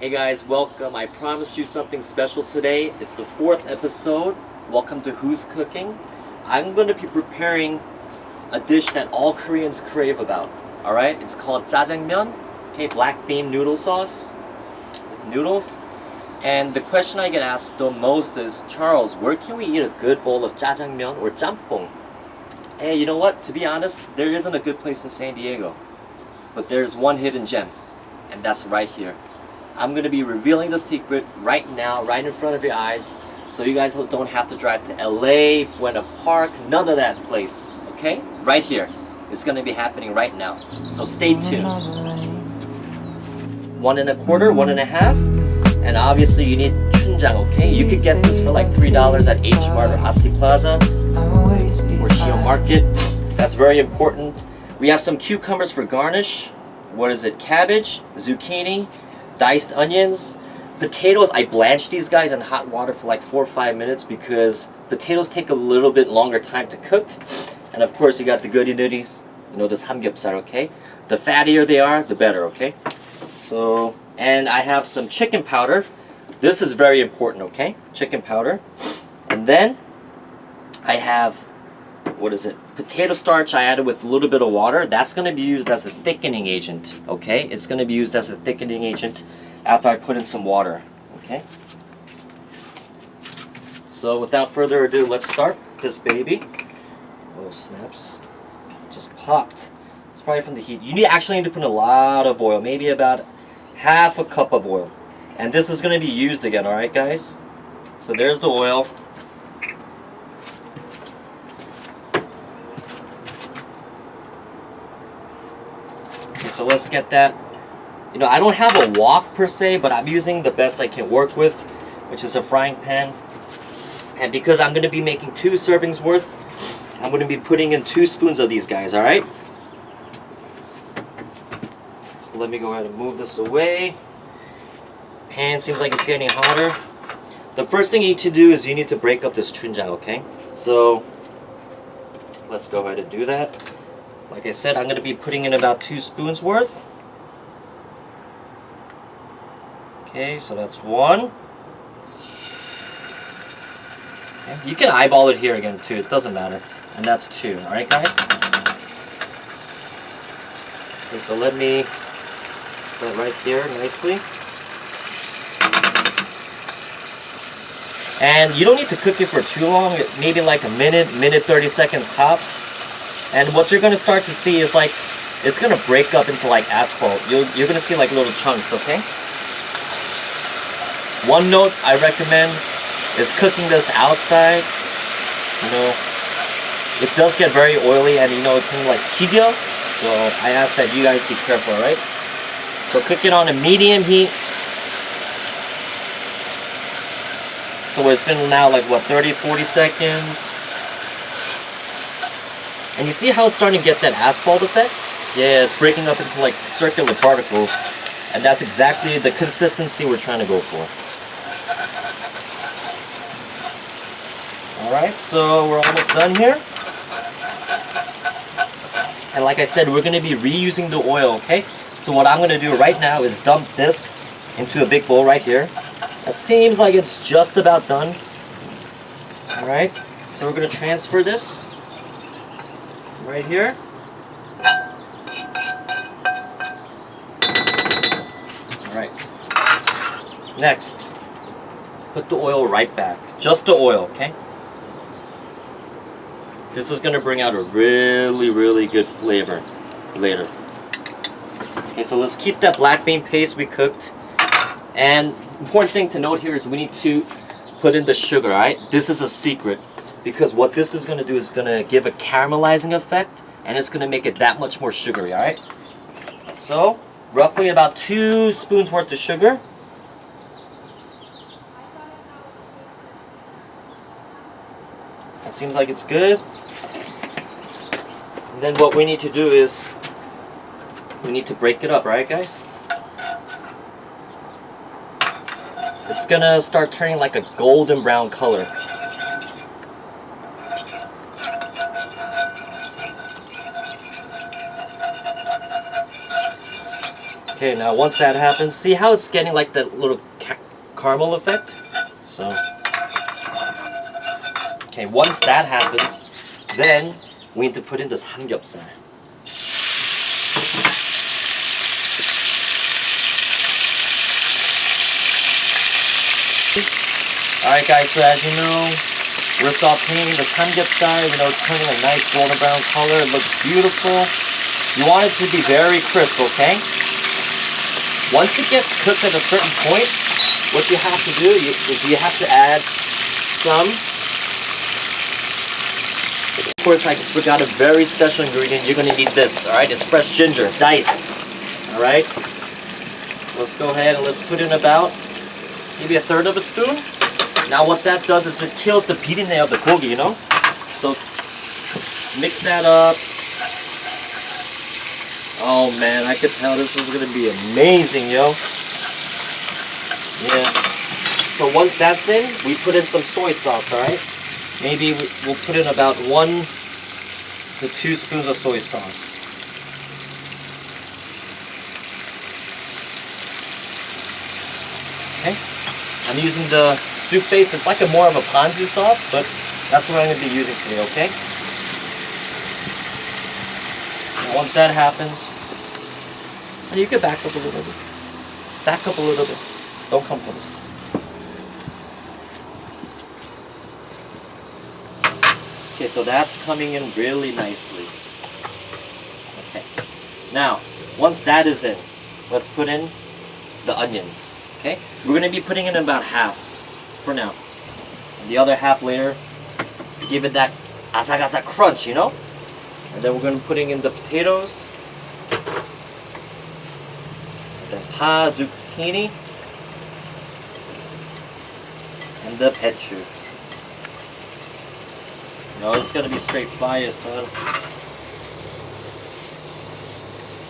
Hey guys, welcome. I promised you something special today. It's the 4th episode. Welcome to Who's Cooking. I'm going to be preparing a dish that all Koreans crave about. Alright, it's called Jjajangmyeon. Okay, black bean noodle sauce with noodles. And the question I get asked the most is, Charles, where can we eat a good bowl of jjajangmyeon or jampong? Hey, you know what? To be honest, there isn't a good place in San Diego. But there's one hidden gem. And that's right here. I'm going to be revealing the secret right now, right in front of your eyes, so you guys don't have to drive to LA, Buena Park, none of that place, okay? Right here. It's going to be happening right now. So stay tuned. 1 1/4, 1 1/2, and obviously you need chunjang, okay? You could get this for like $3 at H Mart or Asi Plaza or Shio Market. That's very important. We have some cucumbers for garnish. What is it? Cabbage, zucchini, diced onions, potatoes. I blanched these guys in hot water for like 4 or 5 minutes because potatoes take a little bit longer time to cook. And of course you got the goody goodies, you know, this samgyeopsal, okay? The fattier they are, the better, okay? So, and I have some chicken powder. This is very important, okay? Chicken powder. And then I have, what is it? Potato starch I added with a little bit of water. That's going to be used as a thickening agent, okay? It's going to be used as a thickening agent after I put in some water, okay? So without further ado, let's start this baby. Oh, snaps. Just popped. It's probably from the heat. You actually need to put a lot of oil, maybe about half a cup of oil. And this is going to be used again, alright guys? So there's the oil. So let's get that. You know, I don't have a wok per se, but I'm using the best I can work with, which is a frying pan. And because I'm going to be making 2 servings worth, I'm going to be putting in 2 spoons of these guys, alright? So let me go ahead and move this away. Pan seems like it's getting hotter. The first thing you need to do is you need to break up this chunjang, okay? So let's go ahead and do that. Like I said, I'm going to be putting in about 2 spoons worth. Okay, so that's 1. Okay. You can eyeball it here again too, it doesn't matter. And that's 2, alright guys? Okay, so let me put it right here nicely. And you don't need to cook it for too long, maybe like a minute, 30 seconds tops. And what you're going to start to see is like, it's going to break up into like asphalt. You're going to see like little chunks, okay? One note I recommend is cooking this outside. You know, it does get very oily and you know, it can like 튀겨. So I ask that you guys be careful, right? So cook it on a medium heat. So it's been now like what, 30-40 seconds. And you see how it's starting to get that asphalt effect? Yeah, it's breaking up into like circular particles. And that's exactly the consistency we're trying to go for. Alright, so we're almost done here. And like I said, we're going to be reusing the oil, okay? So what I'm going to do right now is dump this into a big bowl right here. That seems like it's just about done. Alright, so we're going to transfer this right here. Alright. Next, put the oil right back. Just the oil, okay? This is going to bring out a really good flavor later. Okay, so let's keep that black bean paste we cooked. And important thing to note here is we need to put in the sugar, alright? This is a secret. Because what this is going to do is going to give a caramelizing effect, and it's going to make it that much more sugary, alright? So, roughly about 2 spoons worth of sugar. That seems like it's good. And then what we need to do is, we need to break it up, right guys? It's going to start turning like a golden brown color. Okay, now once that happens, see how it's getting like that little caramel effect? So, okay, once that happens, then we need to put in the samgyeopsal. Alright guys, so as you know, we're sauteing the samgyeopsal. You know, it's turning a nice golden brown color. It looks beautiful. You want it to be very crisp, okay? Once it gets cooked at a certain point, what you have to do is you have to add some. Of course, I forgot a very special ingredient. You're gonna need this, alright? It's fresh ginger, diced. Alright? Let's go ahead and let's put in about maybe 1/3 of a spoon. Now what that does is it kills the birinne of the gogi, you know? So mix that up. Oh man, I could tell this was gonna be amazing, yo. Yeah. So once that's in, we put in some soy sauce, alright? Maybe we'll put in about 1 to 2 spoons of soy sauce. Okay. I'm using the soup base. It's like more of a ponzu sauce, but that's what I'm going to be using today, okay? Now once that happens, and you can back up a little bit. Back up a little bit. Don't come close. Okay, so that's coming in really nicely. Okay. Now, once that is in, let's put in the onions. Okay? We're going to be putting in about half for now. And the other half later, give it that asak crunch, you know? And then we're going to be putting in the potatoes. And then zucchini. And the pechu. No, it's going to be straight fire, son.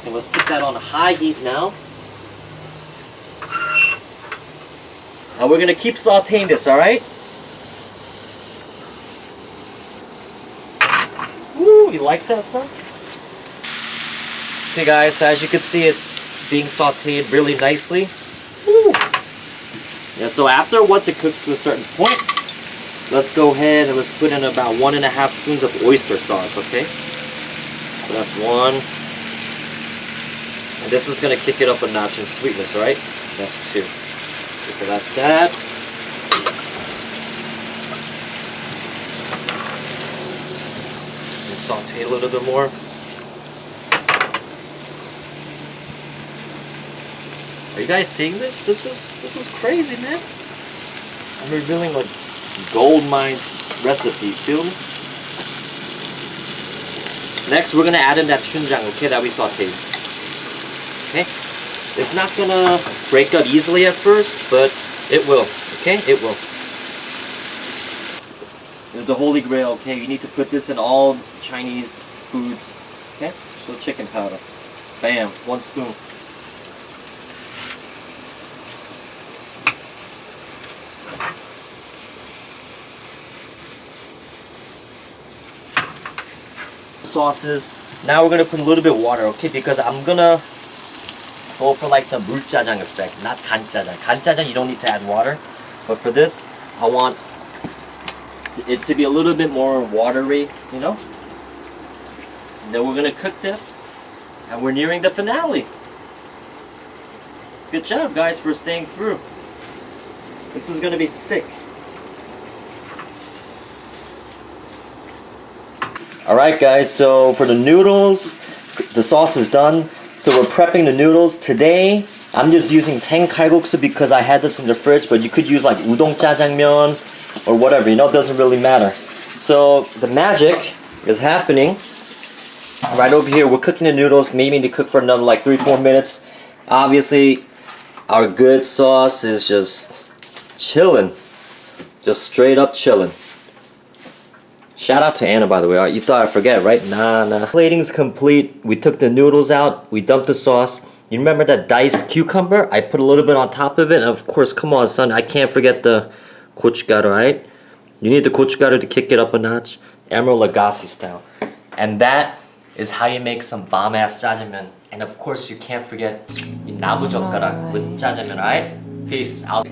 Okay, let's put that on high heat now. Now we're going to keep sauteing this, alright? Woo, you like that, son? Okay guys, so as you can see, it's being sauteed really nicely. Woo. Yeah, so once it cooks to a certain point, let's go ahead and let's put in about 1.5 spoons of oyster sauce, okay? So that's 1. And this is going to kick it up a notch in sweetness, alright? That's 2. Okay, so that's that. And saute a little bit more. Are you guys seeing this? This is crazy, man. I'm revealing like gold mines recipe, feel me? Next, we're gonna add in that jjajangmyeon, okay, that we sauteed. Okay, it's not gonna break up easily at first, but it will. Okay, it will. This is the holy grail. Okay, you need to put this in all Chinese foods. Okay, so chicken powder. Bam, 1 spoon. Sauces. Now we're gonna put a little bit of water, okay? Because I'm gonna go for like the 우동짜장 effect, not 간짜장. 간짜장 you don't need to add water, but for this I want it to be a little bit more watery, you know. And then we're gonna cook this, and we're nearing the finale. Good job, guys, for staying through. This is gonna be sick. Alright guys, so for the noodles, the sauce is done. So we're prepping the noodles. Today, I'm just using 생칼국수 because I had this in the fridge, but you could use like 우동짜장myeon or whatever, you know, it doesn't really matter. So the magic is happening. Right over here, we're cooking the noodles, maybe to cook for another like 3-4 minutes. Obviously, our good sauce is just chilling. Just straight up chilling. Shout out to Anna, by the way. You thought I'd forget, right? Nah. Plating's complete. We took the noodles out. We dumped the sauce. You remember that diced cucumber? I put a little bit on top of it. And of course, come on, son. I can't forget the gochugaru, right? You need the gochugaru to kick it up a notch. Emerald Lagasse style. And that is how you make some bomb-ass jjajangmyeon And of course, you can't forget 이 나무젓가락 with 짜장면, alright? Peace out.